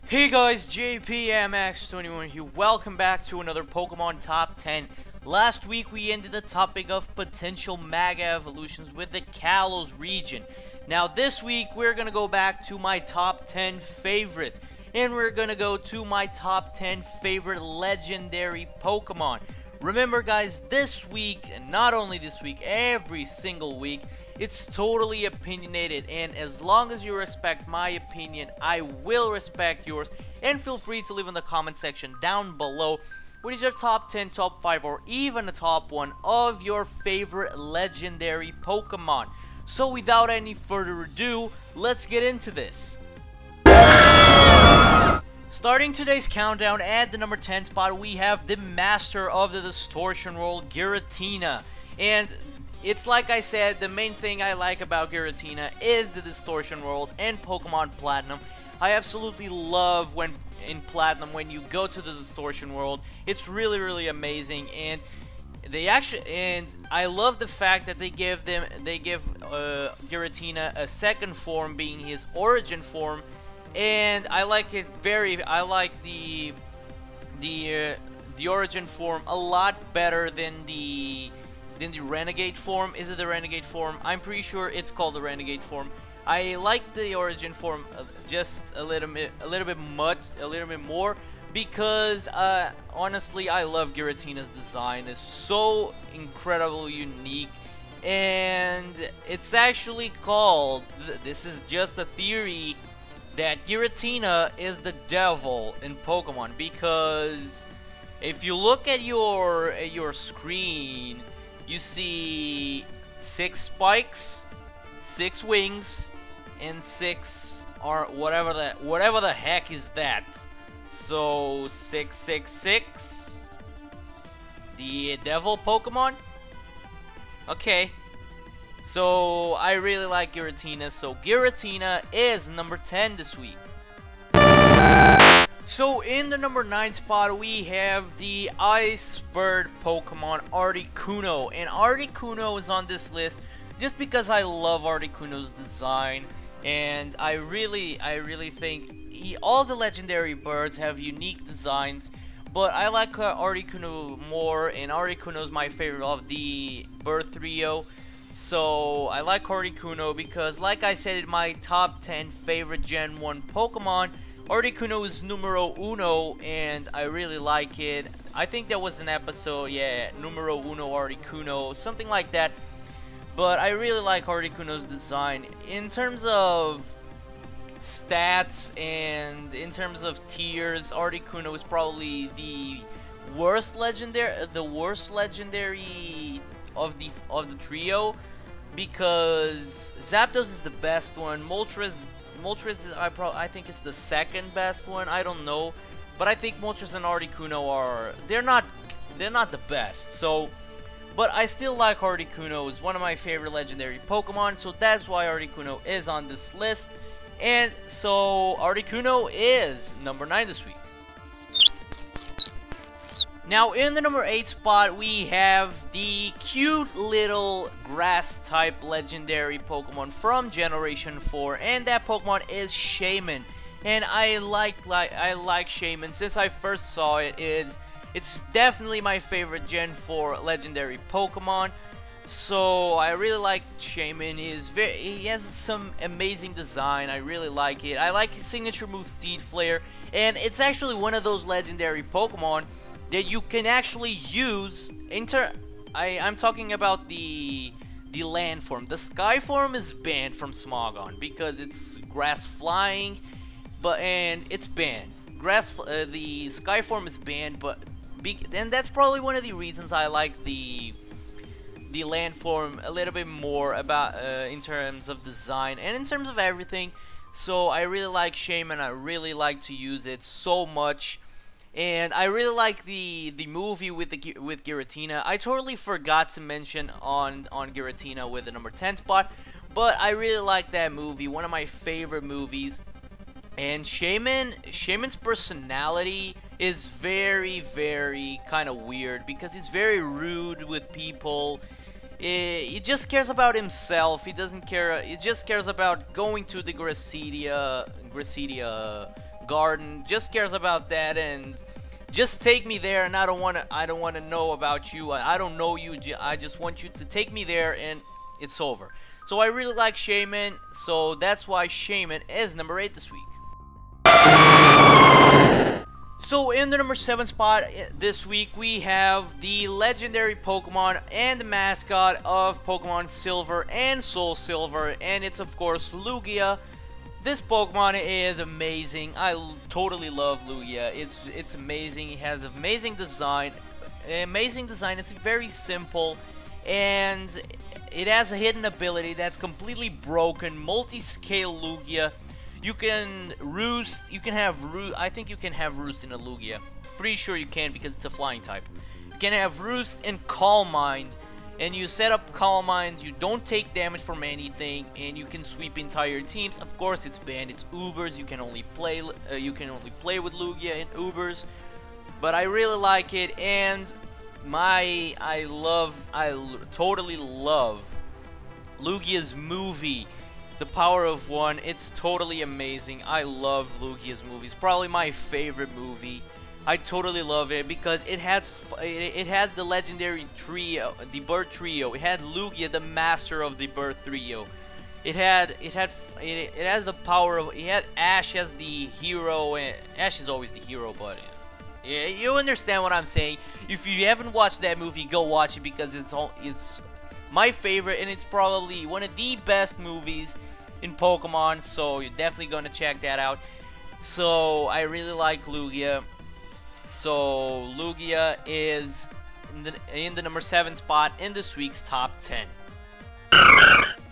Hey guys, JPMX21 here. Welcome back to another Pokemon Top 10. Last week we ended the topic of potential Mega Evolutions with the Kalos region. Now this week we're gonna go back to my top 10 favorites. And we're gonna go to my top 10 favorite legendary Pokemon. Remember guys, this week, and not only this week, every single week, it's totally opinionated, and as long as you respect my opinion, I will respect yours. And feel free to leave in the comment section down below what is your top 10, top 5, or even a top 1 of your favorite legendary Pokemon. So without any further ado, let's get into this. Starting today's countdown at the number 10 spot, we have the master of the distortion world, Giratina. And it's like I said, the main thing I like about Giratina is the distortion world and Pokemon Platinum. I absolutely love when in Platinum when you go to the distortion world. It's really amazing, and I love the fact that they give Giratina a second form, being his origin form, and I like it I like the origin form a lot better than the renegade form. Is it the renegade form? I'm pretty sure it's called the renegade form. I like the origin form just a little bit more because honestly I love Giratina's design. It's so incredibly unique, and it's actually called, this is just a theory, that Giratina is the devil in Pokemon, because if you look at your screen, you see 6 spikes, 6 wings, and 6 or whatever the heck is that. So 666, the devil Pokemon. Okay, so I really like Giratina. So Giratina is number 10 this week. So in the number 9 spot, we have the Ice Bird Pokemon Articuno, and Articuno is on this list just because I love Articuno's design, and I really think all the legendary birds have unique designs, but I like Articuno more, and Articuno is my favorite of the bird trio. So I like Articuno because, like I said, in my top 10 favorite Gen 1 Pokemon, Articuno is numero uno, and I really like it. I think there was an episode, yeah, numero uno Articuno, something like that. But I really like Articuno's design. In terms of stats and in terms of tiers, Articuno is probably the worst legendary of the trio, because Zapdos is the best one. Moltres is, I think it's the second best one. I don't know, but I think Moltres and Articuno are, they're not the best. So, but I still like Articuno. It's one of my favorite legendary Pokemon, so that's why Articuno is on this list. And so Articuno is number 9 this week. Now in the number 8 spot, we have the cute little grass type legendary Pokemon from Generation 4, and that Pokemon is Shaymin. And I like Shaymin since I first saw it. It's definitely my favorite Gen 4 legendary Pokemon. So I really like Shaymin. He has some amazing design. I really like it. I like his signature move, Seed Flare, and it's actually one of those legendary Pokemon that you can actually use. I'm talking about the land form. The sky form is banned from Smogon because it's grass flying, and it's banned. The sky form is banned, and that's probably one of the reasons I like the land form a little bit more about in terms of design and in terms of everything. So I really like Shaymin. I really like to use it so much. And I really like the movie with Giratina. I totally forgot to mention on Giratina with the number 10 spot, but I really like that movie, one of my favorite movies. And Shaymin's personality is very kind of weird because he's very rude with people. He just cares about himself. He doesn't care. He just cares about going to the Gracidia garden, just cares about that, and just take me there. And I don't want to know about you. I don't know you. I just want you to take me there, and it's over. So I really like Shaymin, so that's why Shaymin is number 8 this week. So in the number 7 spot this week, we have the legendary Pokemon and the mascot of Pokemon Silver and Soul Silver, and it's of course Lugia. This Pokemon is amazing. I totally love Lugia. It's amazing. It has amazing design. It's very simple, and it has a hidden ability that's completely broken. Multi-scale Lugia. You can roost. I think you can have roost in a Lugia. Pretty sure you can because it's a flying type. You can have roost and Calm Mind, and you set up Calm Minds. You don't take damage from anything, and you can sweep entire teams. Of course, it's banned. It's Ubers. You can only play. Play with Lugia in Ubers. But I really like it, and I totally love Lugia's movie. The Power of One, it's totally amazing. I love Lugia's movie. It's probably my favorite movie. I totally love it because it had the legendary trio, the bird trio. It had Lugia, the master of the bird trio. It has the power of. It had Ash as the hero, and Ash is always the hero, but yeah, you understand what I'm saying. If you haven't watched that movie, go watch it because it's my favorite, and it's probably one of the best movies in Pokemon, so you're definitely gonna check that out. So I really like Lugia. So Lugia is in the number 7 spot in this week's top 10.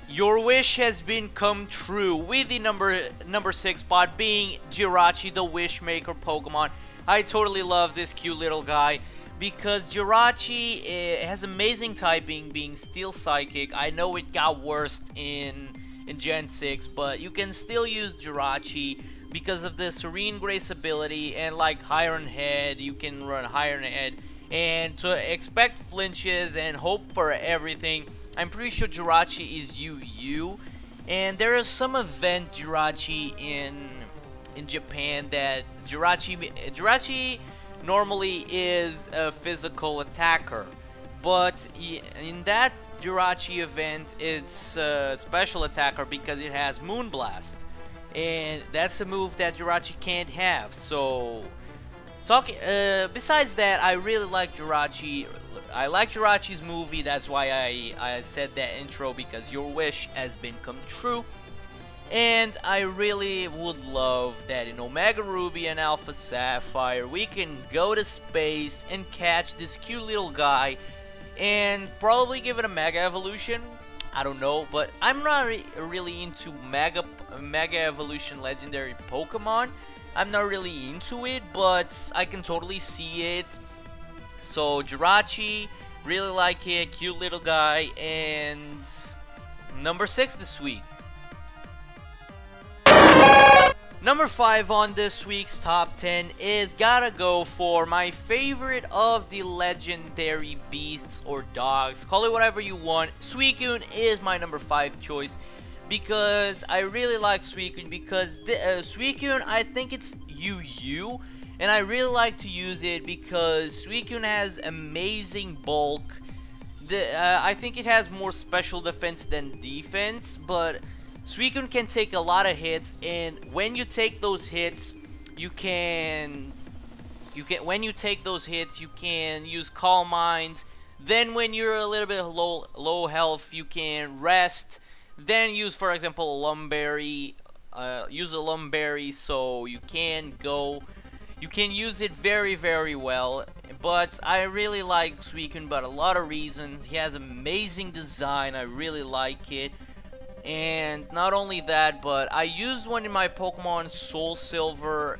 Your wish has been come true with the number 6 spot being Jirachi, the Wishmaker Pokemon. I totally love this cute little guy because Jirachi has amazing typing, being Steel Psychic. I know it got worse in Gen 6, but you can still use Jirachi because of the Serene Grace ability, and like Iron Head, you can run Iron Head, and to expect flinches and hope for everything. I'm pretty sure Jirachi is UU, and there is some event Jirachi in Japan that Jirachi normally is a physical attacker, but in that Jirachi event it's a special attacker because it has Moonblast, and that's a move that Jirachi can't have. So besides that, I really like Jirachi. I like Jirachi's movie. That's why I said that intro, because your wish has been come true. And I really would love that in Omega Ruby and Alpha Sapphire we can go to space and catch this cute little guy and probably give it a Mega Evolution. I don't know, but I'm not really into Mega Evolution Legendary Pokemon. I'm not really into it, but I can totally see it. So Jirachi, really like it, cute little guy, and number 6 this week. Number 5 on this week's top 10 is gotta go for my favorite of the legendary beasts or dogs. Call it whatever you want. Suicune is my number 5 choice because I really like Suicune because Suicune, I think it's UU, and I really like to use it because Suicune has amazing bulk. I think it has more special defense than defense, but Suicune can take a lot of hits, and when you take those hits, you can use Calm Minds. Then when you're a little bit low health, you can rest. Then use, for example, a Lumberry. Use a Lumberry, so you can use it very well. But I really like Suicune, but a lot of reasons. He has amazing design. I really like it. And not only that, but I used one in my Pokemon Soul Silver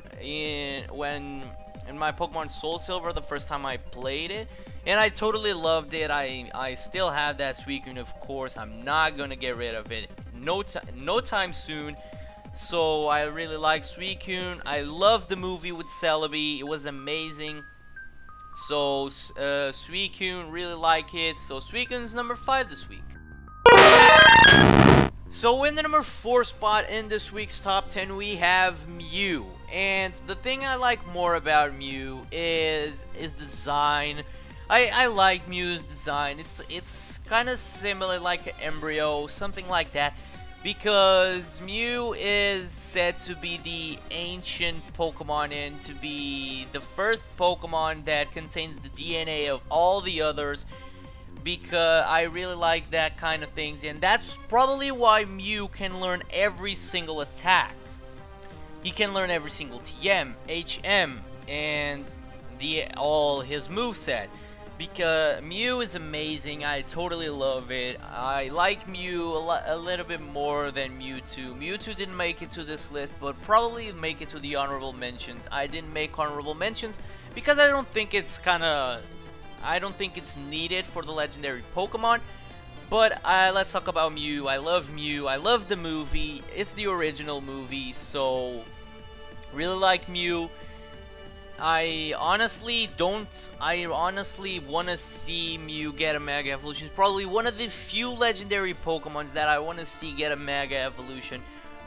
the first time I played it, and I totally loved it. I still have that Suicune, of course. I'm not gonna get rid of it no time soon. So I really like Suicune. I love the movie with Celebi. It was amazing. So Suicune, really like it. So Suicune's number 5 this week. So in the number 4 spot in this week's top 10, we have Mew. And the thing I like more about Mew is design. I like Mew's design. It's kind of similar like an embryo, something like that, because Mew is said to be the ancient Pokemon and to be the first Pokemon that contains the DNA of all the others, because I really like that kind of things, and that's probably why Mew can learn every single attack. He can learn every single TM, HM, and all his moveset. Because Mew is amazing, I totally love it. I like Mew a little bit more than Mewtwo. Mewtwo didn't make it to this list, but probably make it to the honorable mentions. I didn't make honorable mentions because I don't think it's needed for the legendary Pokemon. But let's talk about Mew. I love Mew. I love the movie. It's the original movie, so really like Mew. I honestly want to see Mew get a Mega Evolution. It's probably one of the few legendary Pokemons that I want to see get a Mega Evolution,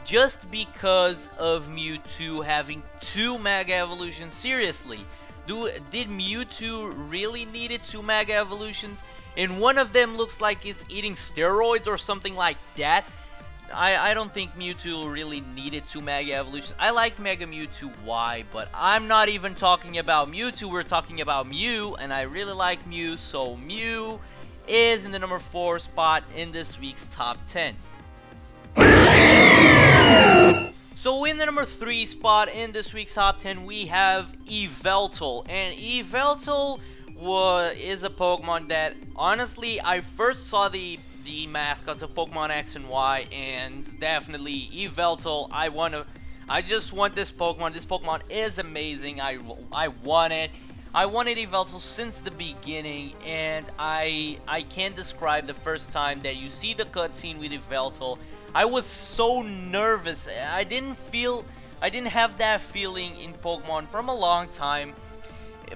just because of Mewtwo having 2 Mega Evolutions. Seriously, did Mewtwo really needed 2 Mega Evolutions? And one of them looks like it's eating steroids or something like that. I don't think Mewtwo really needed 2 Mega Evolutions. I like Mega Mewtwo Y, but I'm not even talking about Mewtwo. We're talking about Mew, and I really like Mew, so Mew is in the number 4 spot in this week's top 10. So in the number 3 spot in this week's top 10, we have Yveltal, and Yveltal is a Pokemon that, honestly, I first saw the mascots of Pokemon X and Y, and definitely Yveltal. I just want this Pokemon. This Pokemon is amazing. I want it. I wanted Yveltal since the beginning, and I can't describe the first time that you see the cutscene with Yveltal. I was so nervous. I didn't have that feeling in Pokemon from a long time.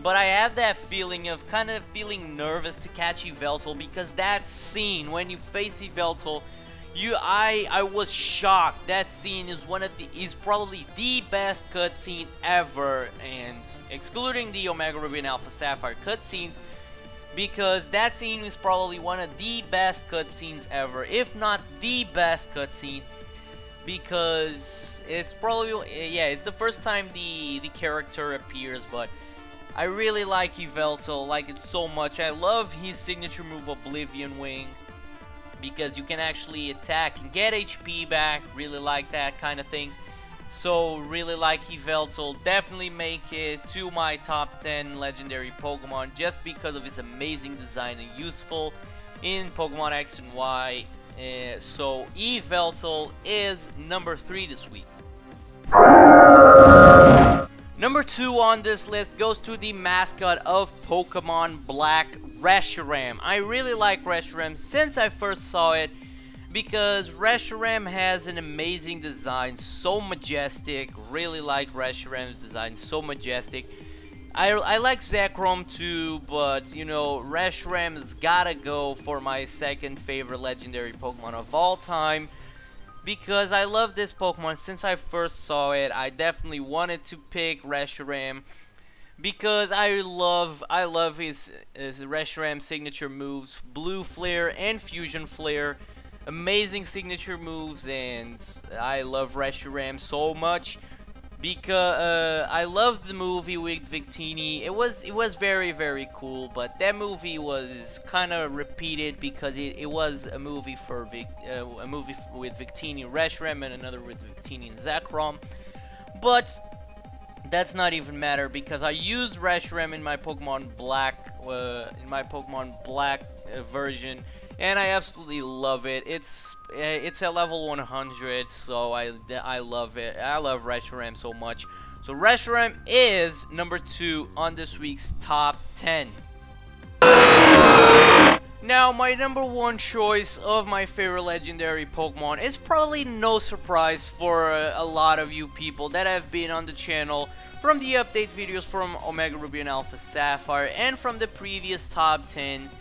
But I have that feeling of kind of feeling nervous to catch Yveltal, because that scene when you face Yveltal, I was shocked. That scene is probably the best cutscene ever, and excluding the Omega Ruby and Alpha Sapphire cutscenes, because that scene is probably one of the best cutscenes ever, if not the best cutscene, because it's probably, yeah, it's the first time the character appears. But I really like Yveltal, like it so much. I love his signature move, Oblivion Wing, because you can actually attack and get HP back. Really like that kind of things. So really like Yveltal. Definitely make it to my top 10 legendary Pokemon just because of its amazing design and useful in Pokemon X and Y. So Yveltal is number 3 this week. Number 2 on this list goes to the mascot of Pokemon Black, Reshiram. I really like Reshiram since I first saw it, because Reshiram has an amazing design, so majestic. Really like Reshiram's design, so majestic. I like Zekrom too, but you know, Reshiram's gotta go for my second favorite legendary Pokemon of all time, because I love this Pokemon since I first saw it. I definitely wanted to pick Reshiram because I love his Reshiram signature moves, Blue Flare and Fusion Flare. Amazing signature moves, and I love Reshiram so much because I loved the movie with Victini. It was very, very cool, but that movie was kind of repeated because it was a movie for a movie with Victini and Reshiram, and another with Victini and Zekrom. But that's not even matter, because I use Reshiram in my Pokemon Black version, and I absolutely love it. It's at level 100, so I love it. I love Reshiram so much. So Reshiram is number 2 on this week's top 10. Now, my number 1 choice of my favorite legendary Pokemon is probably no surprise for a lot of you people that have been on the channel from the update videos from Omega Ruby and Alpha Sapphire and from the previous top 10s.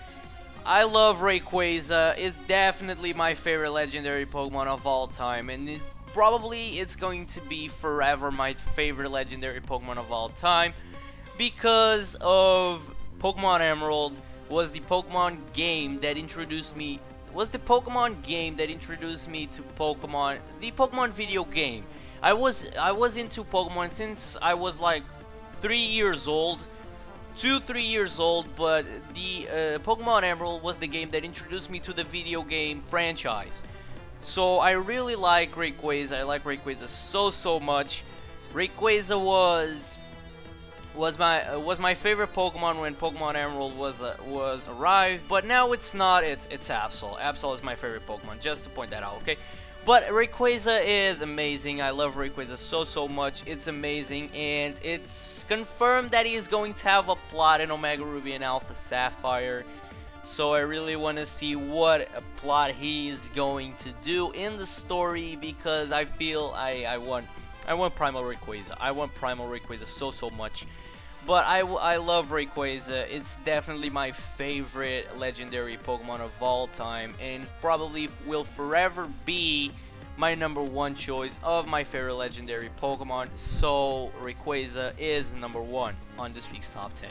I love Rayquaza. It's definitely my favorite legendary Pokemon of all time, and is probably it's going to be forever my favorite legendary Pokemon of all time, because of Pokemon Emerald was the Pokemon game that introduced me to Pokemon, the Pokemon video game. I was into Pokemon since I was like 3 years old, 3 years old, but the Pokemon Emerald was the game that introduced me to the video game franchise. So I really like Rayquaza. I like Rayquaza so much. Rayquaza was my favorite Pokemon when Pokemon Emerald was arrived, but now it's not. It's Absol. Absol is my favorite Pokemon, just to point that out, okay? But Rayquaza is amazing. I love Rayquaza so much. It's amazing, and it's confirmed that he is going to have a plot in Omega Ruby and Alpha Sapphire. So I really want to see what plot he is going to do in the story, because I feel I want Primal Rayquaza. I want Primal Rayquaza so much. But I love Rayquaza. It's definitely my favorite legendary Pokemon of all time, and probably will forever be my #1 choice of my favorite legendary Pokemon. So Rayquaza is #1 on this week's top 10.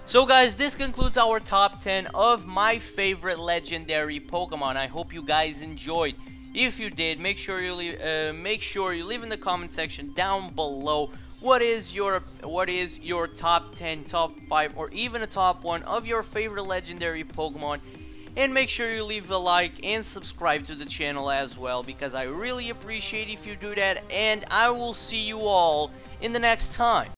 So guys, this concludes our top 10 of my favorite legendary Pokemon. I hope you guys enjoyed. If you did, make sure you leave in the comment section down below what is your top 10, top 5, or even a top 1 of your favorite legendary Pokemon. And make sure you leave a like and subscribe to the channel as well, because I really appreciate if you do that. And I will see you all in the next time.